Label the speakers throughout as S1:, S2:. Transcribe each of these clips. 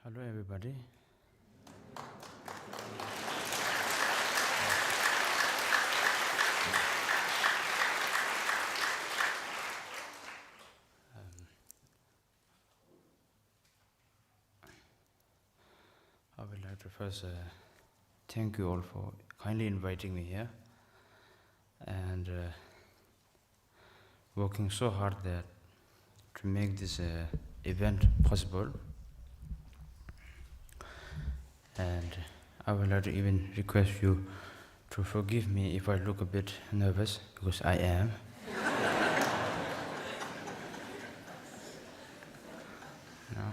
S1: Hello everybody. I would like to first thank you all for kindly inviting me here and working so hard that to make this event possible. And I would like to even request you to forgive me if I look a bit nervous, because I am. You know?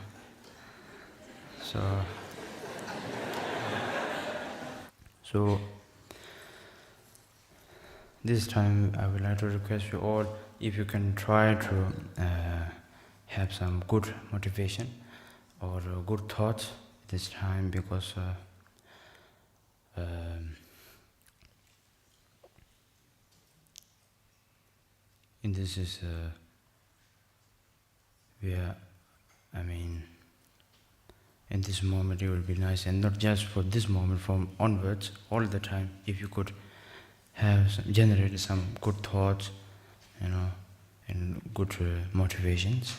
S1: So this time I would like to request you all if you can try to have some good motivation or good thoughts this time, because in this is where, in this moment it will be nice, and not just for this moment, from onwards, all the time, if you could have generate some good thoughts, and good motivations.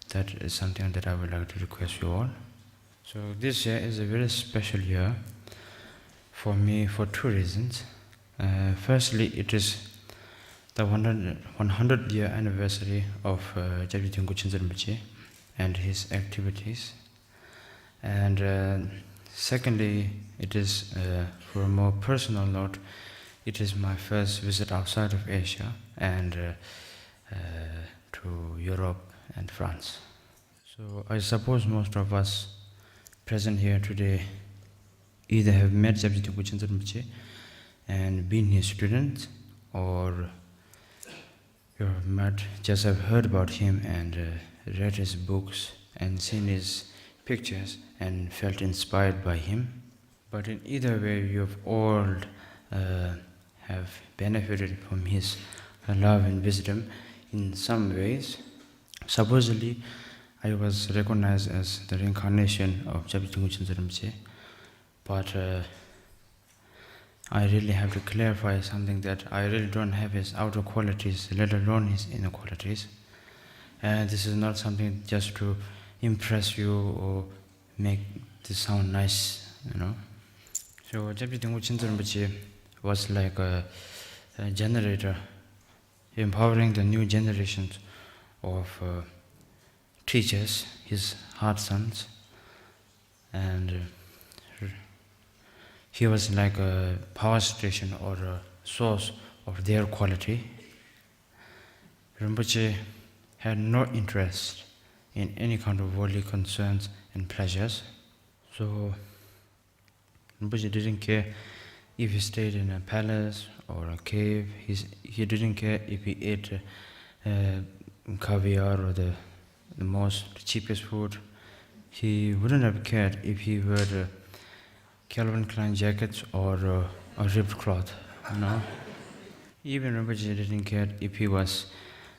S1: That is something that I would like to request you all. So this year is a very special year for me for two reasons. Firstly, it is the 100-year anniversary of Dilgo Khentse Yangshi and his activities. And secondly, it is, for a more personal note, it is my first visit outside of Asia and to Europe and France. So I suppose most of us present here today either have met Dilgo Khentse Yangshi and been his students, or you have met, just have heard about him and read his books and seen his pictures and felt inspired by him. But in either way, you have all have benefited from his love and wisdom in some ways. Supposedly, I was recognized as the reincarnation of Dilgo Khentse Yangshi, but I really have to clarify something, that I really don't have his outer qualities, let alone his inner qualities. And this is not something just to impress you or make this sound nice, So Dilgo Khentse Yangshi was like a generator, empowering the new generations of teachers, his heart sons, and he was like a power station or a source of their quality. Rinpoche had no interest in any kind of worldly concerns and pleasures. So Rinpoche didn't care if he stayed in a palace or a cave. He didn't care if he ate caviar or the cheapest food. He wouldn't have cared if he wore Calvin Klein jackets or a ripped cloth, Even Rinpoche didn't care if he was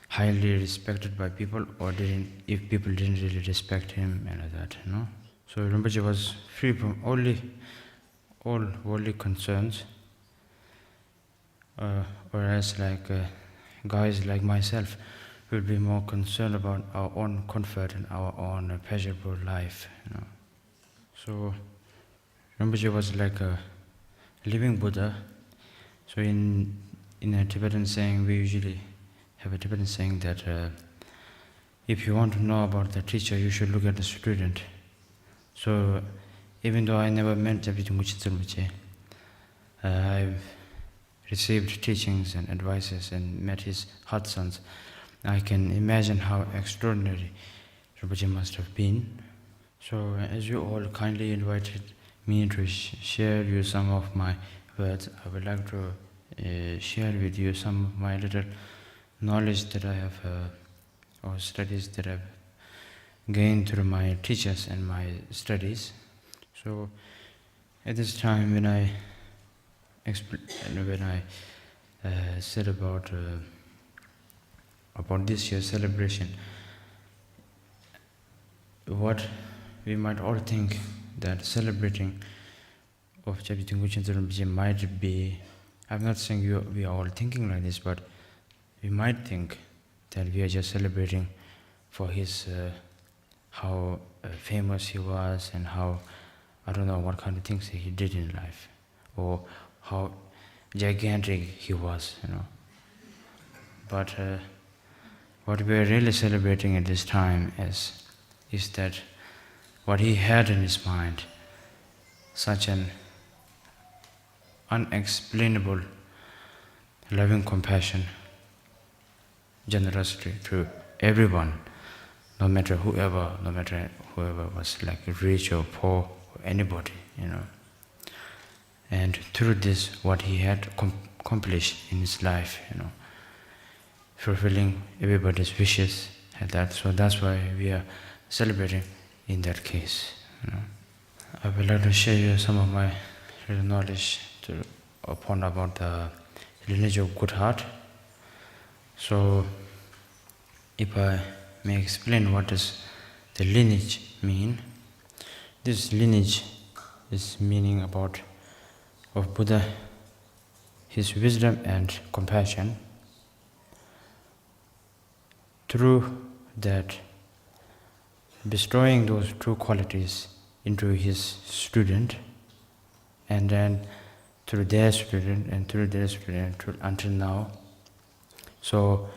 S1: highly respected by people or if people didn't really respect him and that, So Rinpoche was free from all worldly concerns, whereas guys like myself will be more concerned about our own comfort and our own pleasurable life, So Rinpoche was like a living Buddha. So in a Tibetan saying, we usually have a Tibetan saying that if you want to know about the teacher, you should look at the student. So even though I never met Dilgo Khentse Yangshi, I've received teachings and advices and met his heart sons. I can imagine how extraordinary Rinpoche must have been. So as you all kindly invited me to share with you some of my words, I would like to share with you some of my little knowledge that I have, or studies that I've gained through my teachers and my studies. So at this time, when I said about this year's celebration, what we might all think that celebrating of Dilgo Khentse Rinpoche might be, I'm not saying we are all thinking like this, but we might think that we are just celebrating for his, how famous he was and how, I don't know what kind of things he did in life, or how gigantic he was, But what we are really celebrating at this time is that what he had in his mind, such an unexplainable loving compassion, generosity to everyone, no matter whoever was like rich or poor or anybody, And through this, what he had accomplished in his life, fulfilling everybody's wishes and that. So that's why we are celebrating in that case. I would like to share you some of my knowledge upon about the lineage of good heart. So, if I may explain what does the lineage mean, this lineage is meaning about of Buddha, his wisdom and compassion. Through that, bestowing those two qualities into his student, and then through their student and through their student until now. So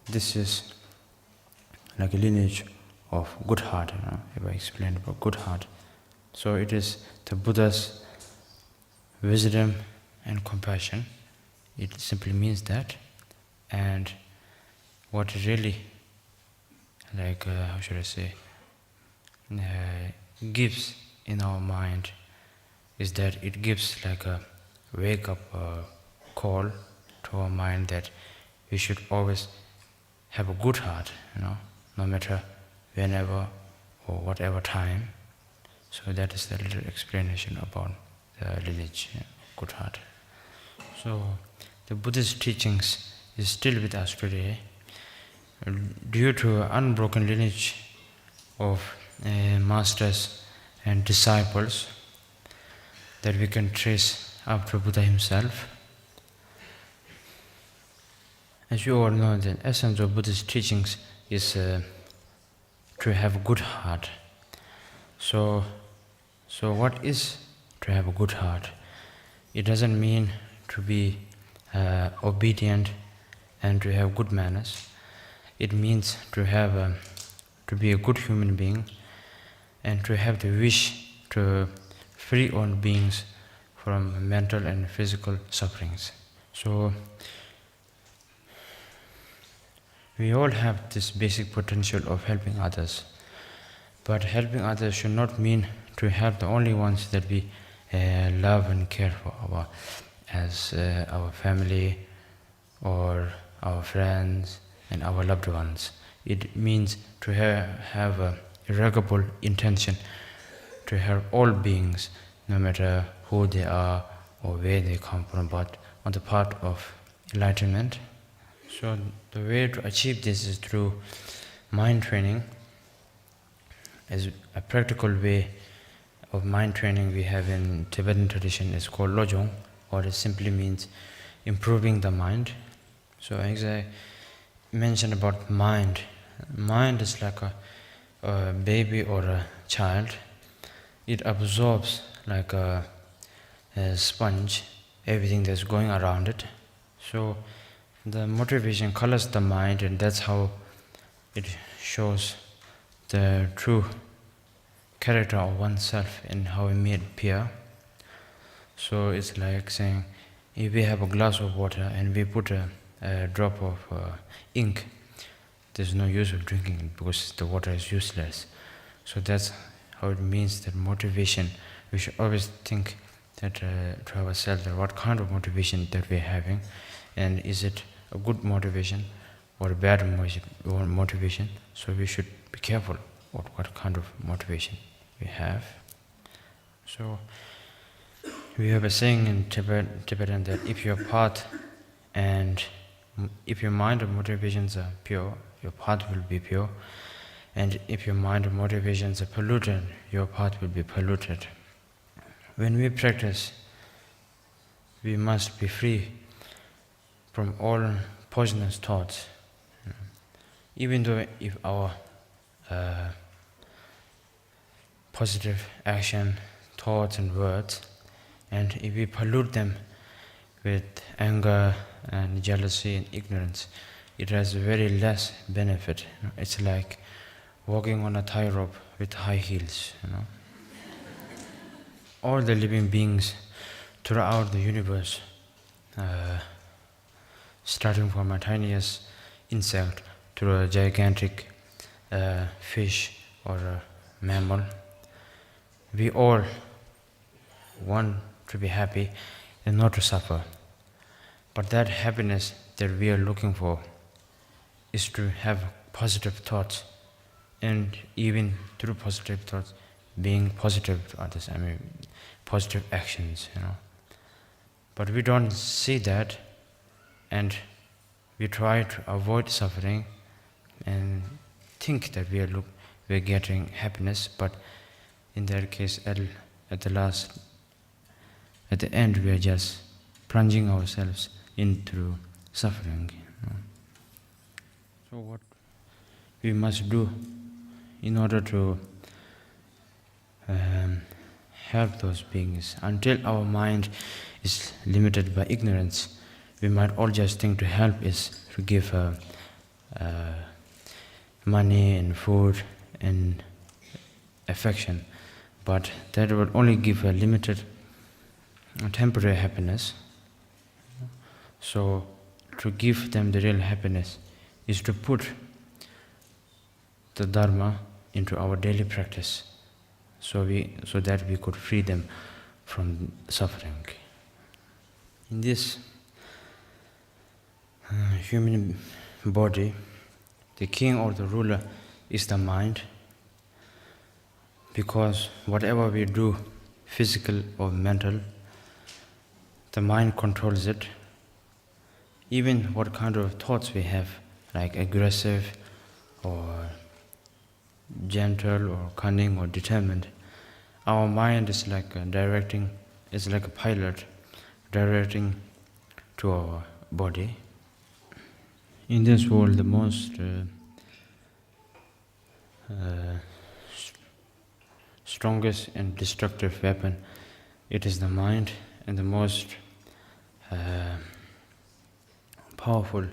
S1: this is like a lineage of good heart, if I explain about good heart. So it is the Buddha's wisdom and compassion. It simply means that. And what really, how should I say, gives in our mind is that it gives like a wake-up call to our mind that we should always have a good heart, no matter whenever or whatever time. So that is the little explanation about the lineage, good heart. So the Buddhist teachings is still with us today due to unbroken lineage of masters and disciples that we can trace up to Buddha himself. As you all know, the essence of Buddhist teachings is to have a good heart. So what is to have a good heart? It doesn't mean to be obedient and to have good manners. It means to be a good human being and to have the wish to free all beings from mental and physical sufferings. So we all have this basic potential of helping others, but helping others should not mean to help the only ones that we love and care for, as our family or our friends and our loved ones. It means to have a irrevocable intention to help all beings, no matter who they are or where they come from, but on the path of enlightenment. So the way to achieve this is through mind training. As a practical way of mind training we have in Tibetan tradition is called lojong, or it simply means improving the mind. So as I mentioned about mind is like a baby or a child. It absorbs like a sponge everything that's going around it. So the motivation colors the mind, and that's how it shows the true character of oneself and how it may appear. So it's like saying, if we have a glass of water and we put a drop of ink, there's no use of drinking it because the water is useless. So that's how it means that motivation. We should always think that to ourselves that what kind of motivation that we're having, and is it a good motivation or a bad motivation. So we should be careful what kind of motivation we have. So we have a saying in Tibetan that if your path and if your mind and motivations are pure, your path will be pure. And if your mind or motivations are polluted, your path will be polluted. When we practice, we must be free from all poisonous thoughts. Even though if our positive action, thoughts and words, and if we pollute them with anger and jealousy and ignorance, it has very less benefit. It's like walking on a tightrope with high heels. All the living beings throughout the universe, starting from a tiniest insect to a gigantic fish or a mammal, we all want to be happy and not to suffer. But that happiness that we are looking for is to have positive thoughts, and even through positive thoughts, being positive to others, positive actions, But we don't see that, and we try to avoid suffering and think that we are getting happiness, but in that case, at the end, we are just plunging ourselves into suffering. So what we must do in order to help those beings, until our mind is limited by ignorance, we might all just think to help is to give money and food and affection, but that will only give a limited, temporary happiness. So to give them the real happiness is to put the Dharma into our daily practice, so that we could free them from suffering. In this human body, the king or the ruler is the mind, because whatever we do, physical or mental, the mind controls it. Even what kind of thoughts we have, like aggressive or gentle or cunning or determined, our mind is like a pilot directing to our body. In this world, the most strongest and destructive weapon, it is the mind, and the most powerful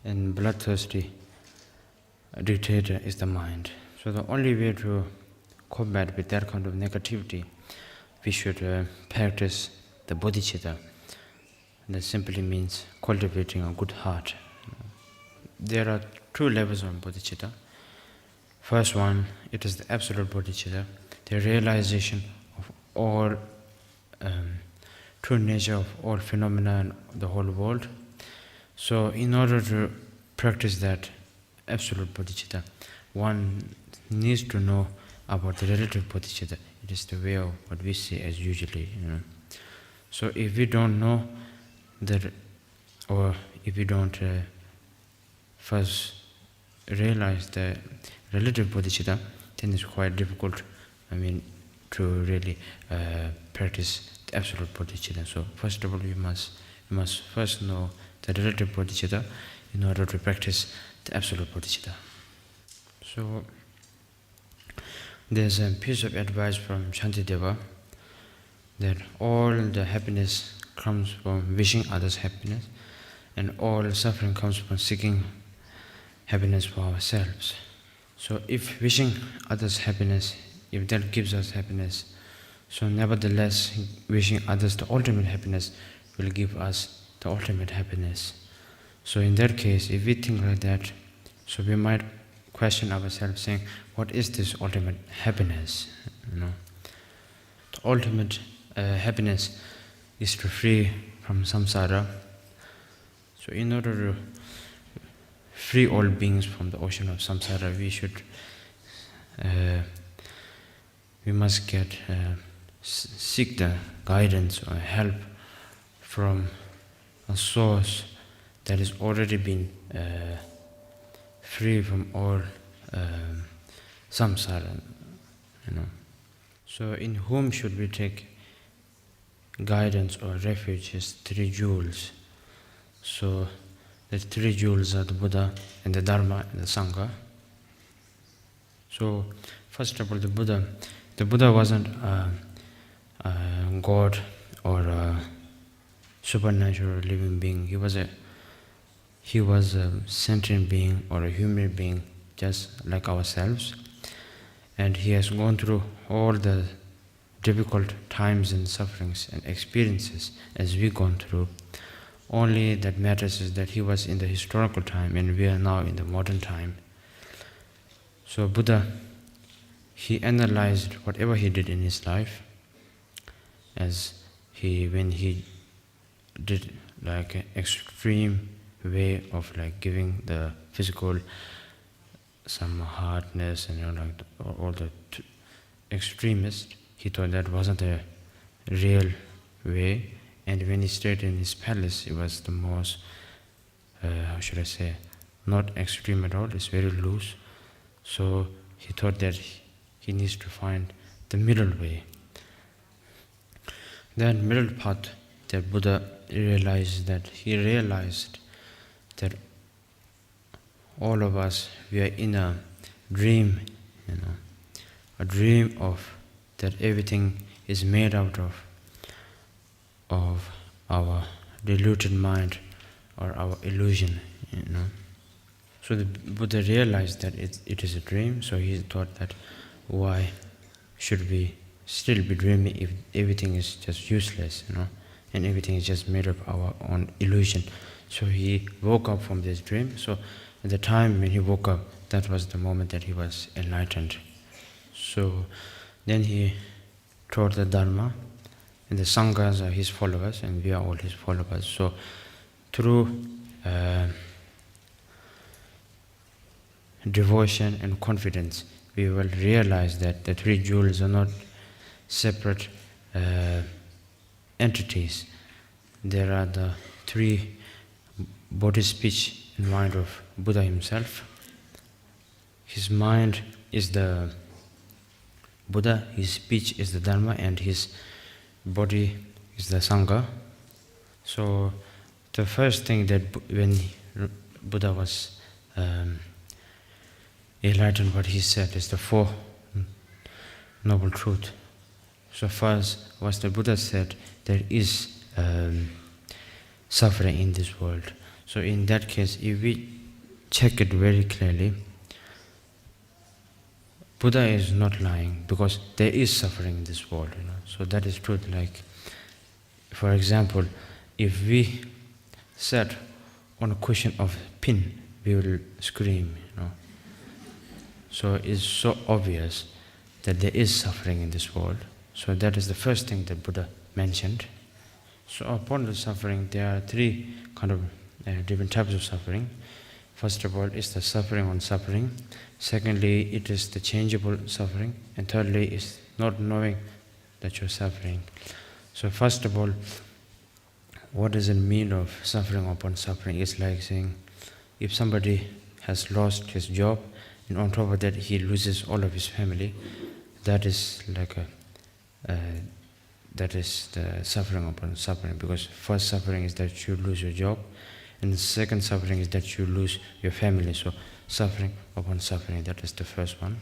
S1: and bloodthirsty dictator is the mind. So the only way to combat with that kind of negativity, we should practice the bodhicitta. And that simply means cultivating a good heart. There are two levels of bodhicitta. First one, it is the absolute bodhicitta, the realization of all true nature of all phenomena in the whole world. So in order to practice that absolute bodhicitta, one needs to know about the relative bodhicitta. It is the way of what we see as usually. So if we don't know that, or if we don't first realize the relative bodhicitta, then it's quite difficult, to really practice the absolute bodhicitta. So first of all, we must first know the relative bodhicitta in order to practice the absolute bodhicitta. So there's a piece of advice from Shantideva that all the happiness comes from wishing others happiness, and all suffering comes from seeking happiness for ourselves. So if wishing others happiness, if that gives us happiness, so nevertheless wishing others the ultimate happiness will give us the ultimate happiness. So in that case, if we think like that, so we might question ourselves, saying, what is this ultimate happiness? The ultimate happiness is to free from samsara. So in order to free all beings from the ocean of samsara, we must seek the guidance or help from a source that has already been free from all samsara, you know. So in whom should we take guidance or refuge is three jewels. So the three jewels are the Buddha and the Dharma and the Sangha. So first of all, the Buddha wasn't a God or a supernatural living being. He was a sentient being or a human being just like ourselves, and he has gone through all the difficult times and sufferings and experiences as we've gone through. Only that matters is that he was in the historical time and we are now in the modern time. So Buddha, he analyzed whatever he did in his life, when he did like an extreme way of like giving the physical some hardness and all the extremist. He thought that wasn't a real way, and when he stayed in his palace, it was the most, how should I say, not extreme at all, it's very loose. So he thought that he needs to find the middle way. That middle path that Buddha realized that all of us, we are in a dream, a dream of that everything is made out of our deluded mind or our illusion, So the Buddha realized that it is a dream, so he thought that why should we still be dreaming if everything is just useless, and everything is just made of our own illusion. So he woke up from this dream. So at the time when he woke up, that was the moment that he was enlightened. So then he taught the Dharma, and the Sanghas are his followers, and we are all his followers. So through devotion and confidence, we will realize that the three jewels are not separate entities. There are the three body, speech, and mind of Buddha himself. His mind is the Buddha, his speech is the Dharma, and his body is the Sangha. So the first thing that when Buddha was enlightened, what he said is the Four Noble Truths. So first, what the Buddha said, there is suffering in this world. So in that case, if we check it very clearly, Buddha is not lying, because there is suffering in this world. So that is truth. Like, for example, if we sat on a cushion of pin, we will scream. So it's so obvious that there is suffering in this world. So that is the first thing that Buddha mentioned. So upon the suffering, there are three kind of different types of suffering. First of all, it's the suffering on suffering. Secondly, it is the changeable suffering. And thirdly, is not knowing that you're suffering. So first of all, what does it mean of suffering upon suffering? It's like saying, if somebody has lost his job, and on top of that he loses all of his family, that is like that is the suffering upon suffering. Because first suffering is that you lose your job, and the second suffering is that you lose your family. So suffering upon suffering, that is the first one.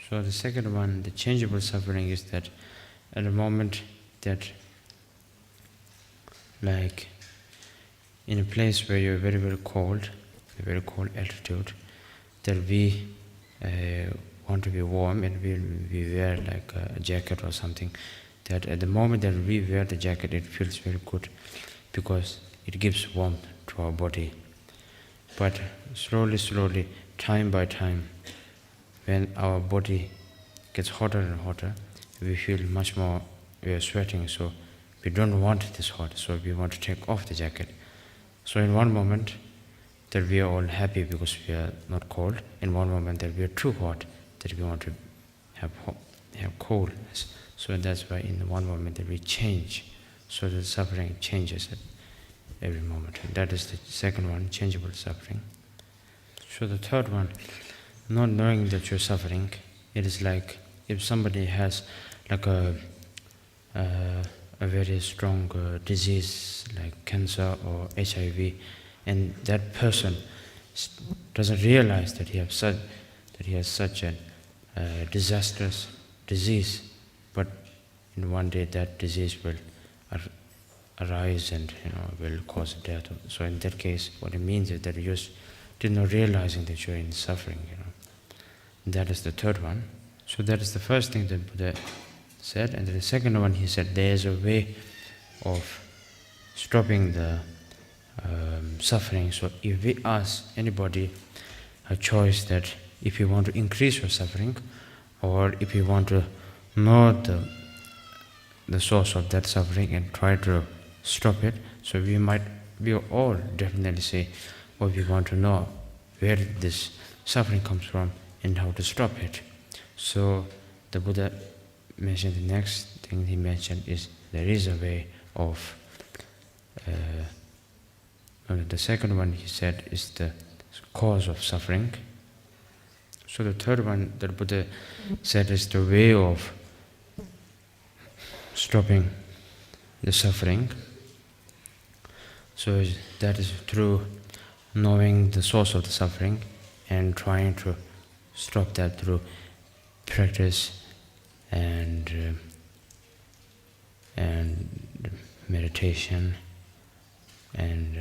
S1: So the second one, the changeable suffering, is that at the moment that, like in a place where you're very, very cold, a very cold altitude, that we want to be warm, and we wear like a jacket or something, that at the moment that we wear the jacket, it feels very good because it gives warmth to our body. But slowly, time by time, when our body gets hotter and hotter, we feel much more, we are sweating, so we don't want this hot, so we want to take off the jacket. So in one moment that we are all happy because we are not cold, in one moment that we are too hot, that we want to have coldness. So that's why in one moment that we change, so the suffering changes at every moment. And that is the second one, changeable suffering. So the third one, not knowing that you're suffering, it is like if somebody has like a very strong disease like cancer or HIV, and that person doesn't realize that he has such a disastrous disease, but in one day that disease will arise and will cause death. So in that case, what it means is that you're still not realizing that you're in suffering. That is the third one. So that is the first thing that Buddha said, and the second one he said there is a way of stopping the suffering. So if we ask anybody a choice that if you want to increase your suffering, or if you want to know the source of that suffering and try to stop it, so we all definitely say, we want to know where this suffering comes from and how to stop it. So the Buddha mentioned, the next thing he mentioned is there is a way of the second one he said is the cause of suffering. So the third one that Buddha said is the way of stopping the suffering. So that is through knowing the source of the suffering and trying to stop that through practice and meditation and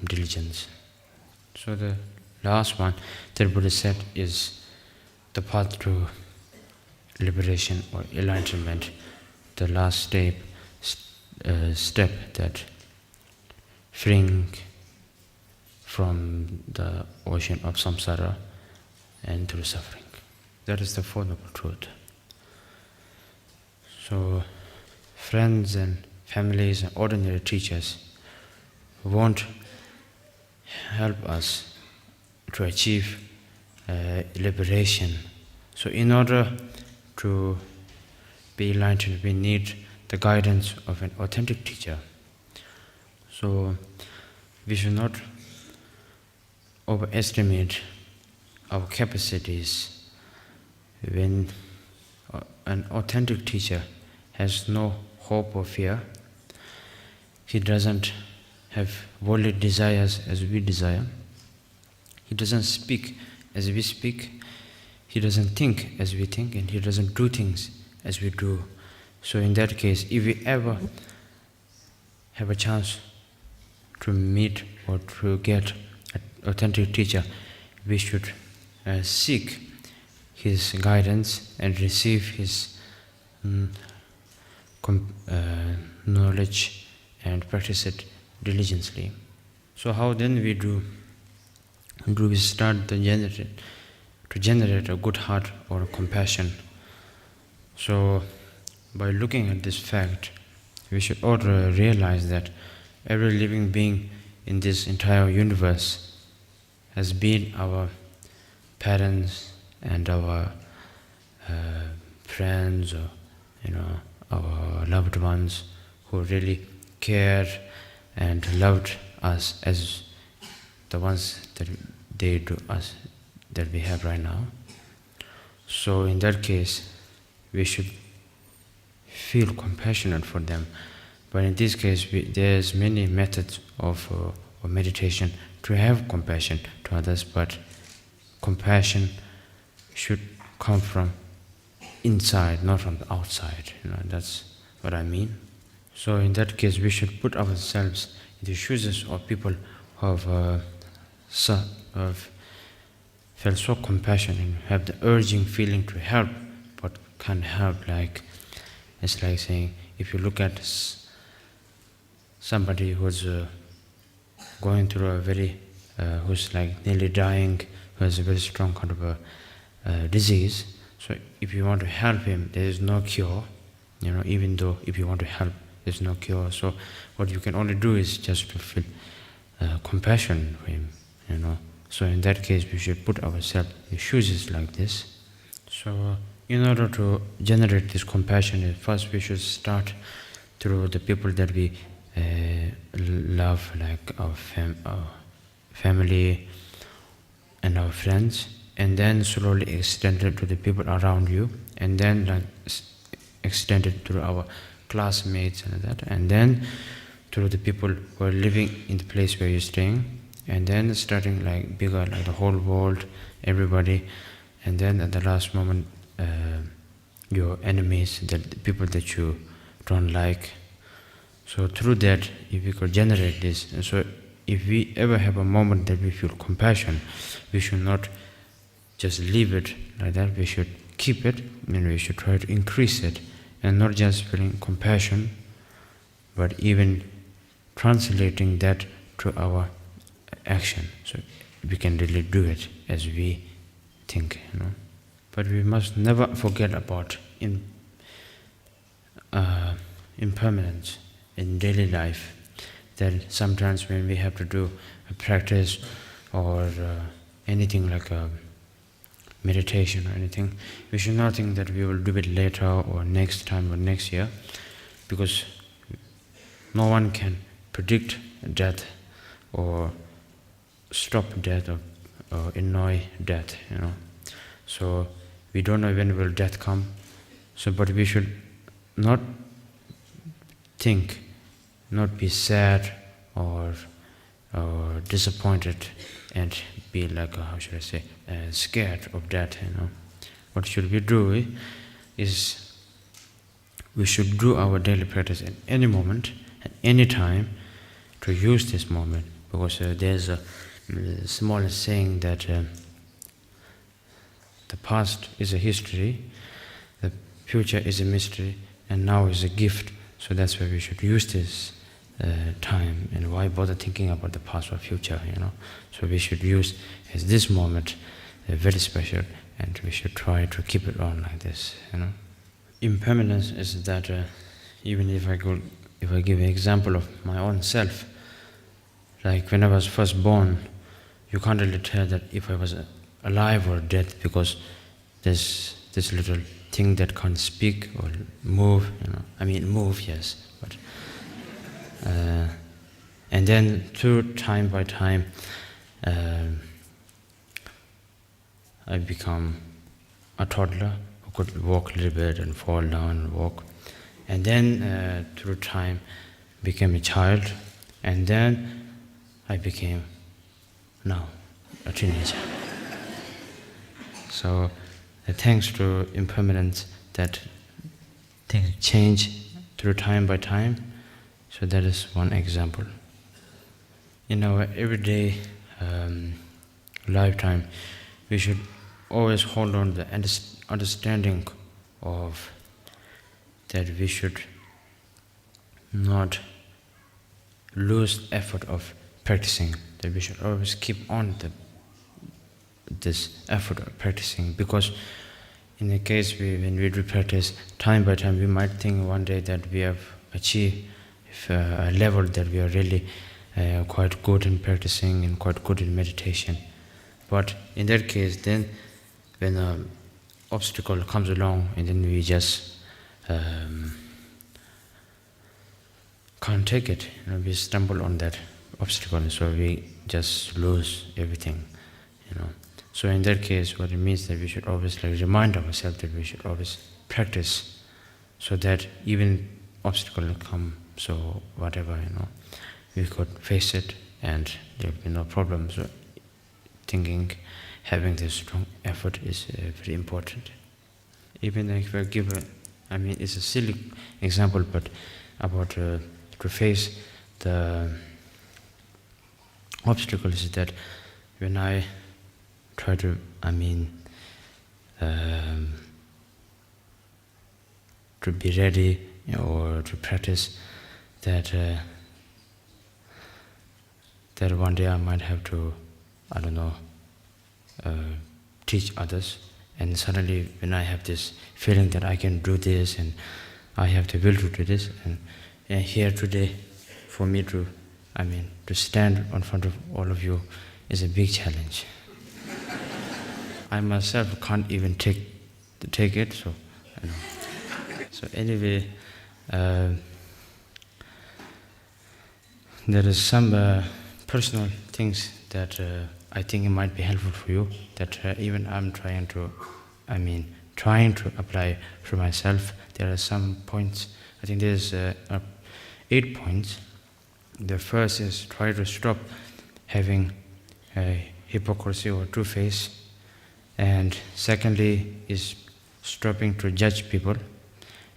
S1: diligence. So the last one that Buddha said is the path to liberation or enlightenment, the last step that freeing from the ocean of samsara and through suffering. That is the Four Noble Truth. So friends and families and ordinary teachers won't help us to achieve liberation. So in order to be enlightened, we need the guidance of an authentic teacher. So we should not overestimate our capacities. When an authentic teacher has no hope or fear, he doesn't have worldly desires as we desire, he doesn't speak as we speak, he doesn't think as we think, and he doesn't do things as we do. So in that case, if we ever have a chance to meet or to get an authentic teacher, we should seek his guidance and receive his knowledge and practice it diligently. So how then do we start to generate a good heart or a compassion? So by looking at this fact, we should all realize that every living being in this entire universe has been our parents and our friends, or our loved ones who really cared and loved us as the ones that they do us that we have right now. So in that case, we should feel compassionate for them. But in this case, there's many methods of meditation to have compassion to others, but compassion should come from inside, not from the outside. That's what I mean. So in that case, we should put ourselves in the shoes of people who have felt so compassionate and have the urging feeling to help, but can't help. It's like saying, if you look at somebody who's going through a very, who's like nearly dying, who has a very strong kind of a disease. So if you want to help him, there is no cure. Even though if you want to help, there's no cure. So what you can only do is just to feel compassion for him. So in that case, we should put ourselves in the shoes like this. So in order to generate this compassion, first we should start through the people that we love, like our family, and our friends, and then slowly extend it to the people around you, and then like extend it to our classmates and that, and then to the people who are living in the place where you're staying, and then starting like bigger, like the whole world, everybody, and then at the last moment, your enemies, the people that you don't like. So through that, if we could generate this, and so if we ever have a moment that we feel compassion, we should not just leave it like that. We should keep it, and we should try to increase it, and not just feeling compassion, but even translating that to our action, so we can really do it as we think, But we must never forget about impermanence in daily life. That sometimes when we have to do a practice or anything like a meditation or anything, we should not think that we will do it later or next time or next year, because no one can predict death or stop death or annoy death, So we don't know when will death come. So, but we should not think, not be sad or disappointed and be like, how should I say, scared of death, What should we do is we should do our daily practice at any moment, at any time, to use this moment, because there's a small saying that the past is a history, the future is a mystery, and now is a gift. So that's why we should use this time, and why bother thinking about the past or future, So we should use as this moment very special, and we should try to keep it on like this, Impermanence is that even if I give an example of my own self, like when I was first born, you can't really tell that if I was alive or dead, because there's this little thing that can't speak or move, I mean move, yes, but and then through time by time, I become a toddler who could walk a little bit and fall down and walk, and then through time became a child, and then I became now a teenager. So thanks to impermanence, that things change through time by time. So that is one example. In our everyday lifetime, we should always hold on to the understanding of that we should not lose effort of practicing, that we should always keep on this effort of practicing, because in the case when we do practice time by time, we might think one day that we have achieved a level that we are really quite good in practicing and quite good in meditation. But in that case, then when an obstacle comes along, and then we just can't take it, we stumble on that obstacle, so we just lose everything, So in that case, what it means that we should always remind ourselves that we should always practice, so that even obstacle come, so whatever, we could face it and there will be no problem. So having this strong effort is very important. Even if I give it's a silly example, but about to face the obstacles is that when I try to, to be ready or to practice, that one day I might have to, teach others, and suddenly when I have this feeling that I can do this and I have the will to do this, and here today, for me to stand in front of all of you is a big challenge. I myself can't even take it, so So anyway, there is some personal things that I think it might be helpful for you, that even I'm trying to apply for myself. There are some points. I think there's 8 points. The first is try to stop having hypocrisy or two-face. And secondly is stopping to judge people.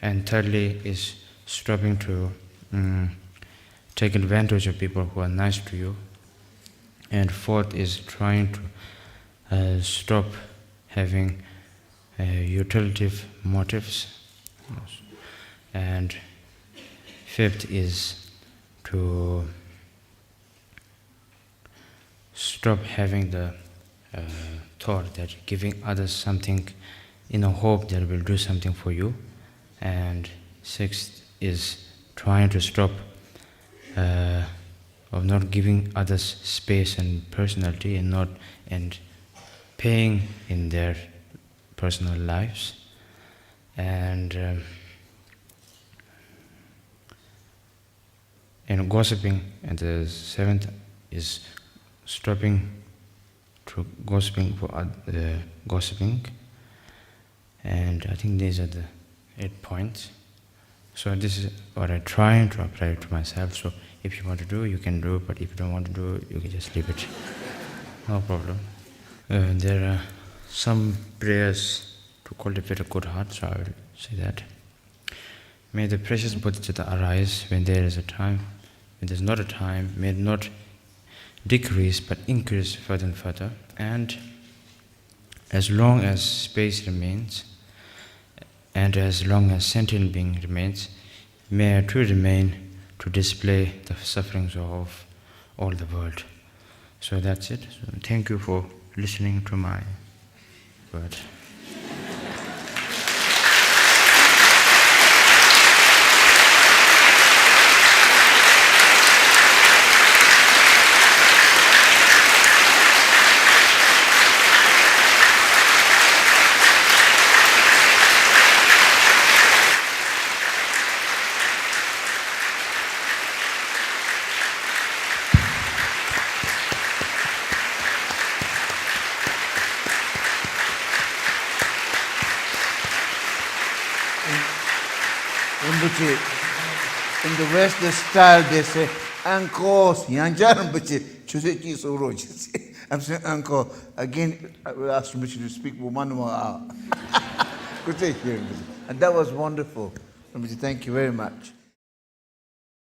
S1: And thirdly is stopping to take advantage of people who are nice to you. And fourth is trying to stop having utilitive motives. And fifth is to stop having the thought that giving others something in a hope that will do something for you. And sixth is trying to stop of not giving others space and personality and paying in their personal lives. And gossiping. And the seventh is stopping to gossiping for gossiping. And I think these are the 8 points. So this is what I'm trying to apply to myself. So if you want to do, you can do, but if you don't want to do, you can just leave it. No problem. There are some prayers to cultivate a good heart, so I will say that. May the precious bodhicitta arise when there is a time. When there's not a time, may it not decrease but increase further and further. And as long as space remains, and as long as sentient being remains, may I too remain to display the sufferings of all the world. So that's it. So thank you for listening to my word.
S2: In the Western style, they say, Uncle, I'm saying, Uncle, again, I will ask Rinpoche to speak for 1 more hour. Good to hear, Rinpoche. And that was wonderful. Rinpoche, thank you very much.